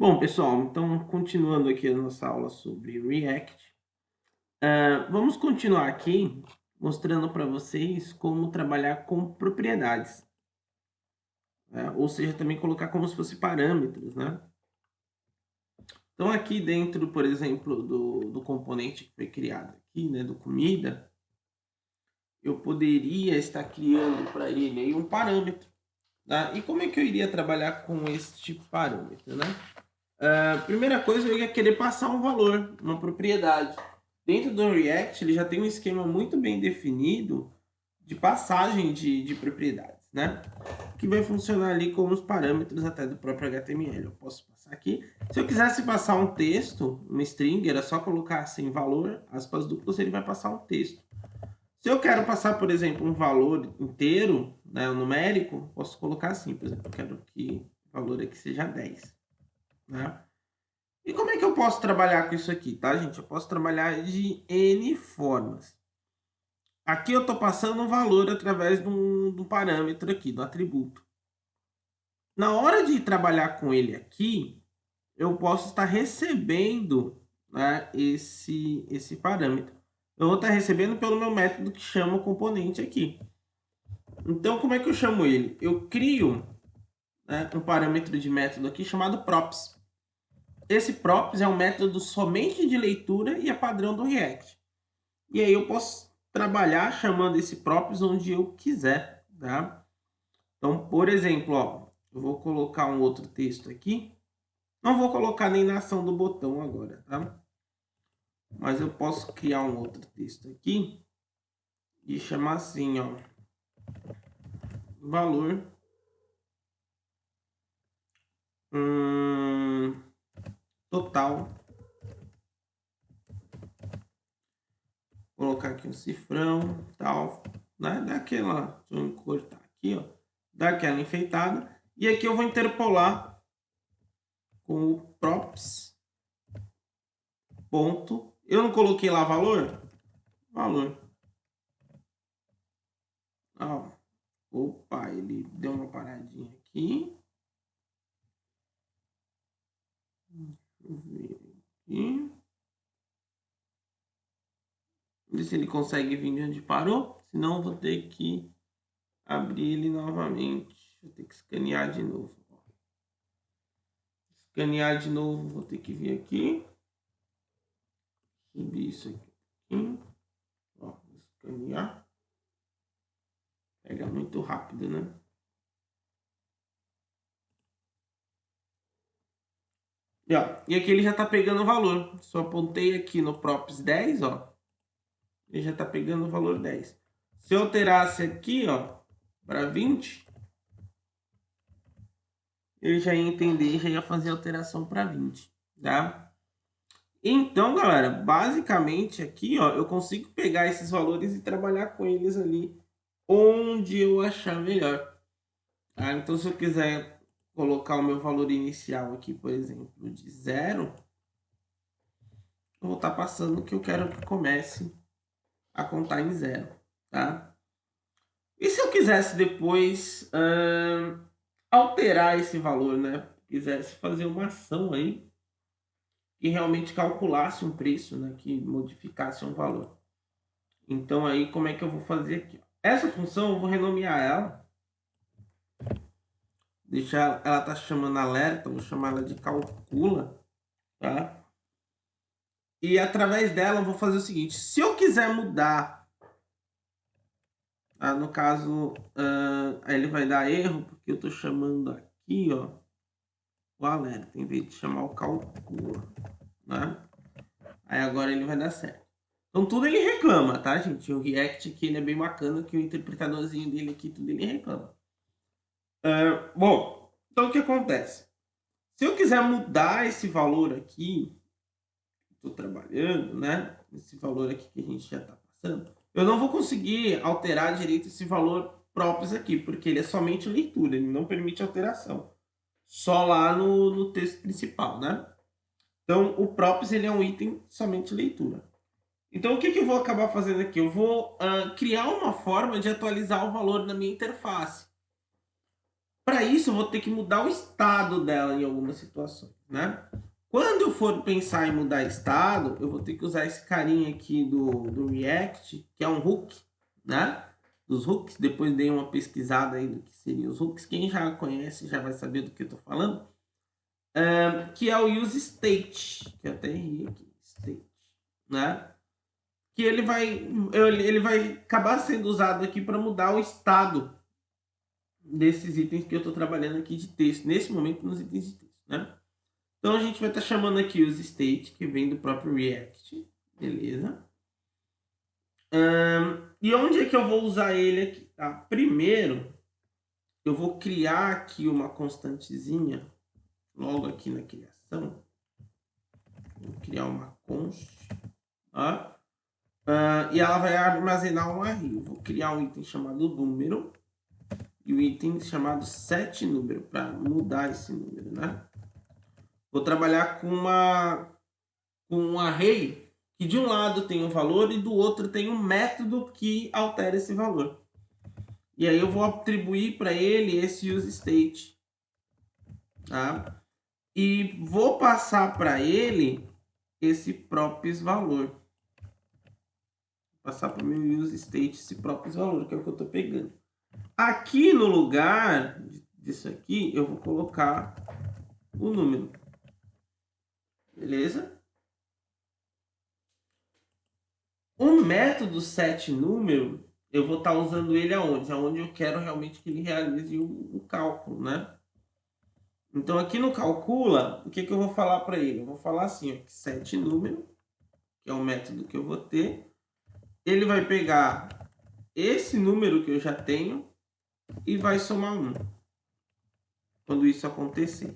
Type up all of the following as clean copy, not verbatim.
Bom, pessoal, então continuando aqui a nossa aula sobre React, vamos continuar aqui mostrando para vocês como trabalhar com propriedades, né? Ou seja, também colocar como se fosse parâmetros, né? Então aqui dentro, por exemplo, do componente que foi criado aqui, né, do comida, eu poderia estar criando para ele aí um parâmetro, tá? E como é que eu iria trabalhar com este parâmetro, né? A primeira coisa, eu ia querer passar um valor, uma propriedade. Dentro do React, ele já tem um esquema muito bem definido de passagem de propriedades, né? Que vai funcionar ali como os parâmetros até do próprio HTML. Eu posso passar aqui. Se eu quisesse passar um texto, uma string, era só colocar assim, valor, aspas duplas, ele vai passar um texto. Se eu quero passar, por exemplo, um valor inteiro, né, um numérico, posso colocar assim, por exemplo, eu quero que o valor aqui seja 10, né? E como é que eu posso trabalhar com isso aqui, tá, gente? Eu posso trabalhar de N formas. Aqui eu estou passando um valor através de um parâmetro aqui, do atributo. Na hora de trabalhar com ele aqui, eu posso estar recebendo, né, esse parâmetro. Eu vou estar recebendo pelo meu método que chama o componente aqui. Então, como é que eu chamo ele? Eu crio, né, um parâmetro de método aqui chamado props. Esse props é um método somente de leitura e é padrão do React. E aí eu posso trabalhar chamando esse props onde eu quiser, tá? Então, por exemplo, ó, eu vou colocar um outro texto aqui. Não vou colocar nem na ação do botão agora, tá? Mas eu posso criar um outro texto aqui e chamar assim, ó, valor total. Colocar aqui um cifrão, tal, né? Daquela, deixa eu cortar aqui, ó, daquela enfeitada. E aqui eu vou interpolar com o props ponto. Eu não coloquei lá valor? Valor. Ó, opa, ele deu uma paradinha aqui. Deixa eu ver aqui. Ver se ele consegue vir de onde parou. Senão eu vou ter que abrir ele novamente. Vou ter que escanear de novo. Escanear de novo, vou ter que vir aqui. Subir isso aqui. Ó, escanear. Pega muito rápido, né? E aqui ele já está pegando o valor. Só apontei aqui no props 10, ó. Ele já está pegando o valor 10. Se eu alterasse aqui, ó, para 20, ele já ia entender e já ia fazer a alteração para 20, tá? Então, galera, basicamente aqui, ó, eu consigo pegar esses valores e trabalhar com eles ali onde eu achar melhor. Tá? Então, se eu quiser colocar o meu valor inicial aqui, por exemplo, de 0, eu vou estar passando o que eu quero que comece a contar em 0, tá? E se eu quisesse depois alterar esse valor, né? Quisesse fazer uma ação aí que realmente calculasse um preço, né? Que modificasse um valor. Então aí como é que eu vou fazer aqui? Essa função eu vou renomear ela. Deixar ela tá chamando alerta, vou chamar ela de calcula, tá? E através dela eu vou fazer o seguinte: se eu quiser mudar, no caso, aí ele vai dar erro porque eu tô chamando aqui, ó, o alerta em vez de chamar o calcula, né? Aí agora ele vai dar certo. Então tudo ele reclama, tá, gente? O React aqui ele é bem bacana, que o interpretadorzinho dele aqui, tudo ele reclama. Bom, então o que acontece? Se eu quiser mudar esse valor aqui, estou trabalhando, né? Esse valor aqui que a gente já está passando, eu não vou conseguir alterar direito esse valor próprios aqui, porque ele é somente leitura, ele não permite alteração. Só lá no texto principal, né? Então, o props ele é um item somente leitura. Então, o que eu vou acabar fazendo aqui? Eu vou criar uma forma de atualizar o valor na minha interface. Para isso, eu vou ter que mudar o estado dela em algumas situações, né? Quando eu for pensar em mudar estado, eu vou ter que usar esse carinha aqui do React, que é um hook, né? Dos hooks. Depois dei uma pesquisada aí do que seriam os hooks. Quem já conhece já vai saber do que eu estou falando. Que é o use state, que eu até errei aqui, state, né? Que ele vai acabar sendo usado aqui para mudar o estado desses itens que eu estou trabalhando aqui de texto, nesse momento nos itens de texto, né? Então a gente vai estar chamando aqui os state, que vem do próprio React, beleza? E onde é que eu vou usar ele aqui? Tá? Primeiro, eu vou criar aqui uma constantezinha, logo aqui na criação. Vou criar uma const, tá? E ela vai armazenar um array. Eu vou criar um item chamado número e um item chamado setNúmero para mudar esse número, né? Vou trabalhar com um array que de um lado tem um valor e do outro tem um método que altera esse valor. E aí eu vou atribuir para ele esse useState, tá? E vou passar para ele esse props valor. Vou passar para o meu useState esse props valor, que é o que eu estou pegando. Aqui no lugar disso aqui, eu vou colocar o número. Beleza? O método setNúmero, eu vou estar usando ele aonde? Aonde eu quero realmente que ele realize o cálculo, né? Então, aqui no calcula, o que eu vou falar para ele? Eu vou falar assim, ó, que setNúmero, que é o método que eu vou ter, ele vai pegar esse número que eu já tenho e vai somar 1, quando isso acontecer.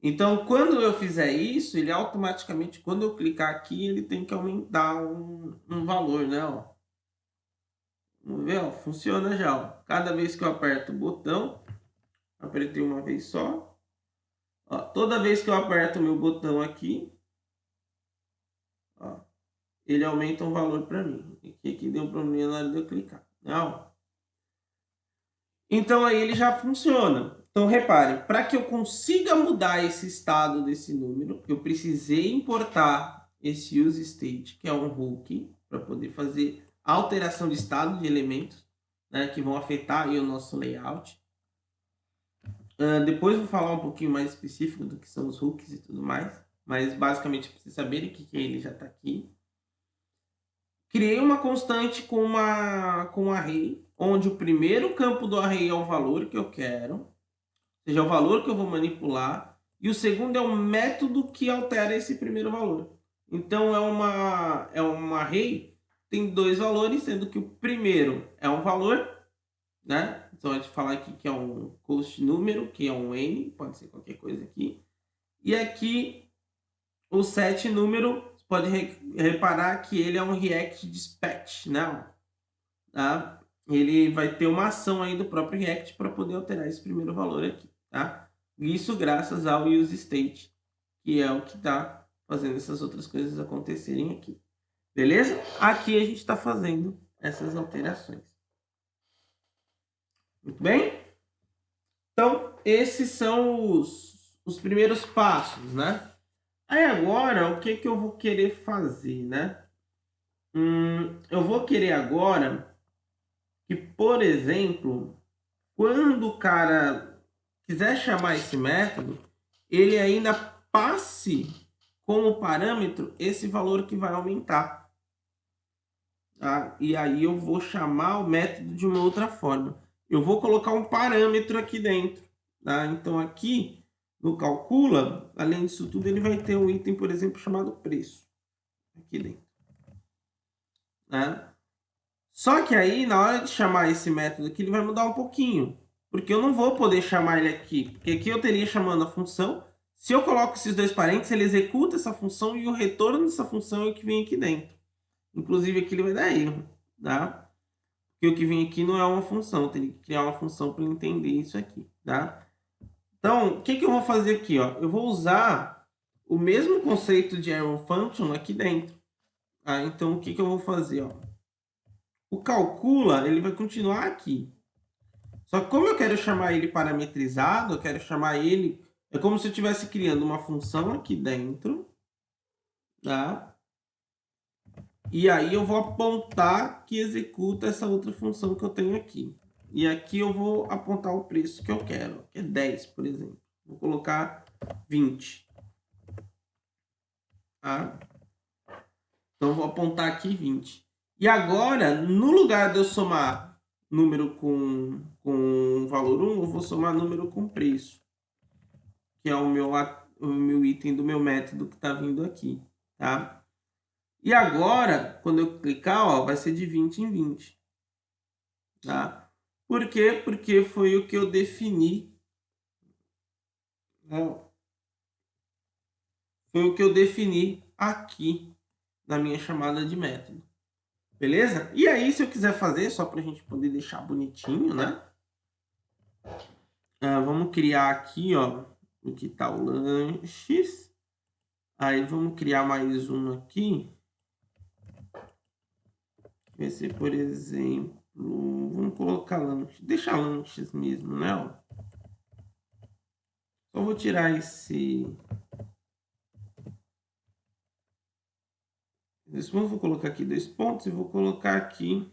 Então, quando eu fizer isso, ele automaticamente, quando eu clicar aqui, ele tem que aumentar um valor, né? Ó. Vamos ver, ó, funciona já. Ó. Cada vez que eu aperto o botão, apertei uma vez só. Ó, toda vez que eu aperto o meu botão aqui, ó, ele aumenta um valor para mim. Aqui deu problema na hora de eu clicar. Não. Então, aí ele já funciona. Então, reparem, para que eu consiga mudar esse estado desse número, eu precisei importar esse useState, que é um hook, para poder fazer alteração de estado de elementos, né, que vão afetar aí o nosso layout. Depois vou falar um pouquinho mais específico do que são os hooks e tudo mais, mas basicamente para vocês saberem que ele já está aqui. Criei uma constante com um array, onde o primeiro campo do array é o valor que eu quero, ou seja, o valor que eu vou manipular, e o segundo é o método que altera esse primeiro valor. Então, é uma array, tem dois valores, sendo que o primeiro é um valor, né? Então, a gente falar aqui que é um const número, que é um n, pode ser qualquer coisa aqui. E aqui, o setNúmero, você pode reparar que ele é um React Dispatch, né? Tá? Ele vai ter uma ação aí do próprio React para poder alterar esse primeiro valor aqui, tá? Isso graças ao useState, que é o que está fazendo essas outras coisas acontecerem aqui. Beleza? Aqui a gente está fazendo essas alterações. Muito bem? Então, esses são os primeiros passos, né? Aí agora, o que eu vou querer fazer, né? Eu vou querer agora que, por exemplo, quando o cara quiser chamar esse método, ele ainda passe como parâmetro esse valor que vai aumentar. Tá? E aí eu vou chamar o método de uma outra forma. Eu vou colocar um parâmetro aqui dentro. Tá? Então aqui no calcula, além disso tudo, ele vai ter um item, por exemplo, chamado preço. Aqui dentro. Tá? Só que aí, na hora de chamar esse método aqui, ele vai mudar um pouquinho. Porque eu não vou poder chamar ele aqui. Porque aqui eu teria chamando a função. Se eu coloco esses dois parênteses, ele executa essa função e o retorno dessa função é o que vem aqui dentro. Inclusive, aqui ele vai dar erro. Tá? Porque o que vem aqui não é uma função. Eu teria que criar uma função para entender isso aqui. Tá? Então, o que eu vou fazer aqui? Ó? Eu vou usar o mesmo conceito de arrow function aqui dentro. Tá? Então, o que eu vou fazer? Ó? O calcula, ele vai continuar aqui. Só que como eu quero chamar ele parametrizado, eu quero chamar ele... É como se eu estivesse criando uma função aqui dentro, tá? E aí eu vou apontar que executa essa outra função que eu tenho aqui. E aqui eu vou apontar o preço que eu quero, que é 10, por exemplo. Vou colocar 20. Tá? Então, eu vou apontar aqui 20. E agora, no lugar de eu somar número com valor 1, eu vou somar número com preço, que é o meu item do meu método que está vindo aqui. Tá? E agora, quando eu clicar, ó, vai ser de 20 em 20. Tá? Por quê? Porque foi o que eu defini. Foi o que eu defini aqui na minha chamada de método. Beleza? E aí, se eu quiser fazer, só para a gente poder deixar bonitinho, né? Vamos criar aqui, ó, o que tá o lanches. Aí vamos criar mais um aqui. Vai ser, por exemplo, vamos colocar lanches. Deixa lanches mesmo, né? Ó. Só vou tirar esse ponto, vou colocar aqui 2 pontos e vou colocar aqui,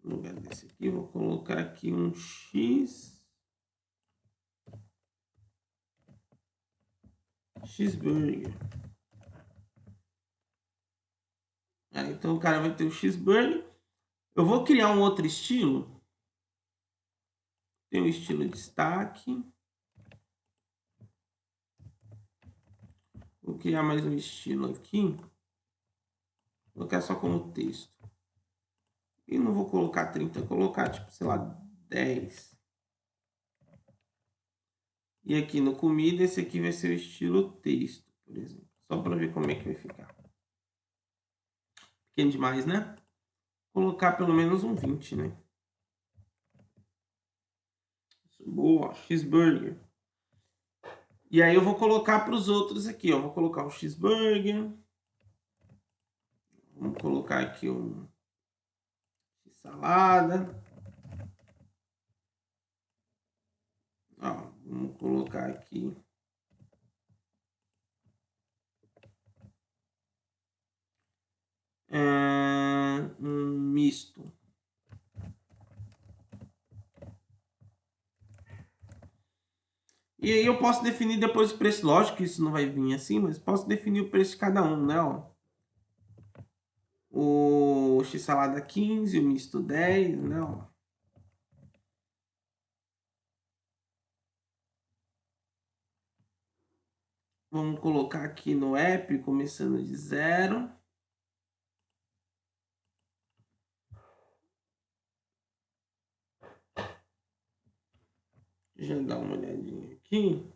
no lugar desse aqui, vou colocar aqui um cheeseburger. Então o cara vai ter o cheeseburger. Eu vou criar um outro estilo. Tem um estilo destaque. Vou criar mais um estilo aqui. Vou colocar só como texto. E não vou colocar 30, vou colocar, tipo, sei lá, 10. E aqui no comida, esse aqui vai ser o estilo texto, por exemplo. Só para ver como é que vai ficar. Pequeno demais, né? Vou colocar pelo menos um 20, né? Boa, cheeseburger. E aí eu vou colocar para os outros aqui, ó. Vou colocar o cheeseburger. Vamos colocar aqui um salada. Ó, vamos colocar aqui um misto. E aí eu posso definir depois o preço. Lógico que isso não vai vir assim, mas posso definir o preço de cada um, né? Ó. O x-salada 15, o misto 10, né? Ó. Vamos colocar aqui no app, começando de 0. Já dar uma olhadinha aqui.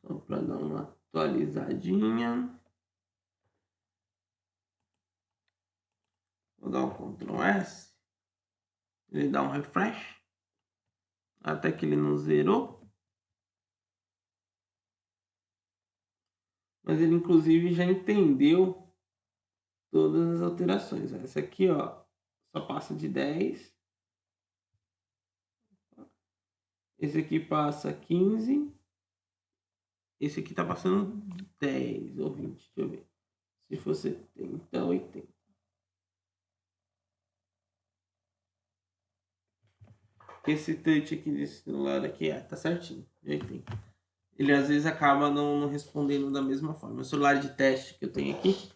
Só para dar uma atualizadinha. Vou dar um Ctrl S. Ele dá um refresh. Até que ele não zerou. Mas ele, inclusive, já entendeu todas as alterações. Essa aqui, ó, só passa de 10. Esse aqui passa 15. Esse aqui tá passando 10 ou 20. Deixa eu ver. Se for 70, 80. Esse touch aqui desse celular aqui, tá certinho. 80. Ele às vezes acaba não respondendo da mesma forma. O celular de teste que eu tenho aqui,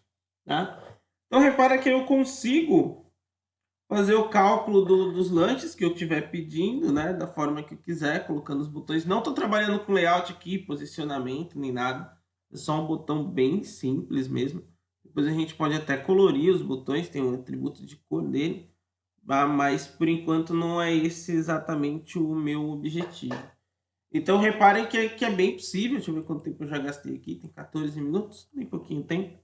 tá? Então repara que eu consigo fazer o cálculo dos lanches que eu estiver pedindo, né? Da forma que eu quiser, colocando os botões. Não estou trabalhando com layout aqui, posicionamento, nem nada. É só um botão bem simples mesmo. Depois a gente pode até colorir os botões, tem um atributo de cor dele. Mas por enquanto não é esse exatamente o meu objetivo. Então reparem que é bem possível. Deixa eu ver quanto tempo eu já gastei aqui. Tem 14 minutos, nem pouquinho tempo.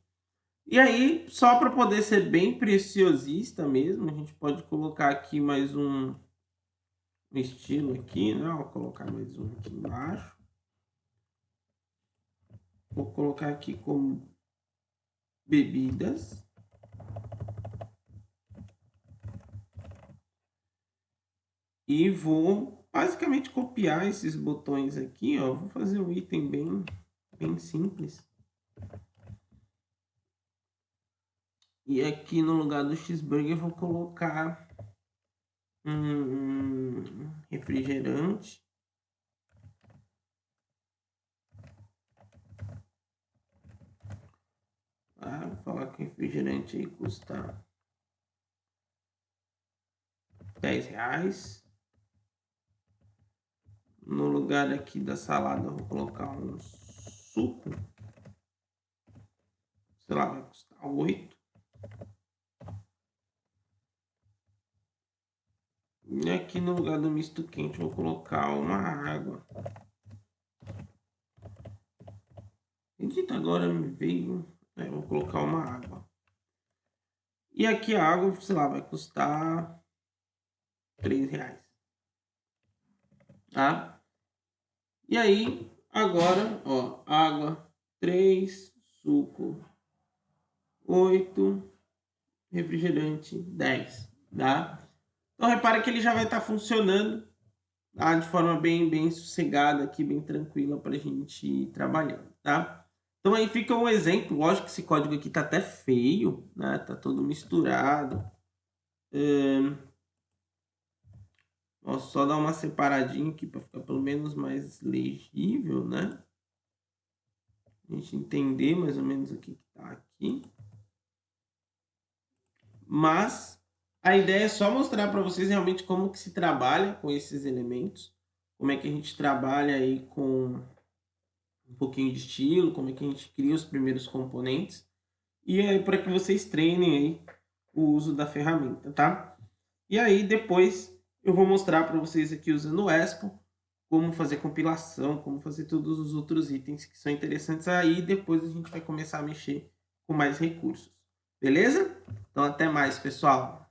E aí, só para poder ser bem preciosista mesmo, a gente pode colocar aqui mais um estilo aqui, né? Vou colocar mais um aqui embaixo. Vou colocar aqui como bebidas. E vou basicamente copiar esses botões aqui, ó. Vou fazer um item bem simples. E aqui no lugar do cheeseburger vou colocar um refrigerante. Vou falar que o refrigerante aí custa R$10. No lugar aqui da salada eu vou colocar um suco. Sei lá, vai custar 8. E aqui no lugar do misto quente eu vou colocar uma água. Acredita, agora me veio. Vou colocar uma água. E aqui a água, sei lá, vai custar R$3. Tá? E aí, agora, ó, água 3, suco 8, refrigerante 10, tá? Então repara que ele já vai estar funcionando, tá? De forma bem sossegada aqui, bem tranquila para a gente ir trabalhando, tá? Então aí fica um exemplo. Lógico que esse código aqui tá até feio, né? Tá todo misturado. Vou só dar uma separadinha aqui para ficar pelo menos mais legível, né? A gente entender mais ou menos o que tá aqui. Mas a ideia é só mostrar para vocês realmente como que se trabalha com esses elementos, como é que a gente trabalha aí com um pouquinho de estilo, como é que a gente cria os primeiros componentes, e aí para que vocês treinem aí o uso da ferramenta, tá? E aí depois eu vou mostrar para vocês aqui usando o Expo, como fazer compilação, como fazer todos os outros itens que são interessantes. Aí depois a gente vai começar a mexer com mais recursos. Beleza? Então até mais, pessoal!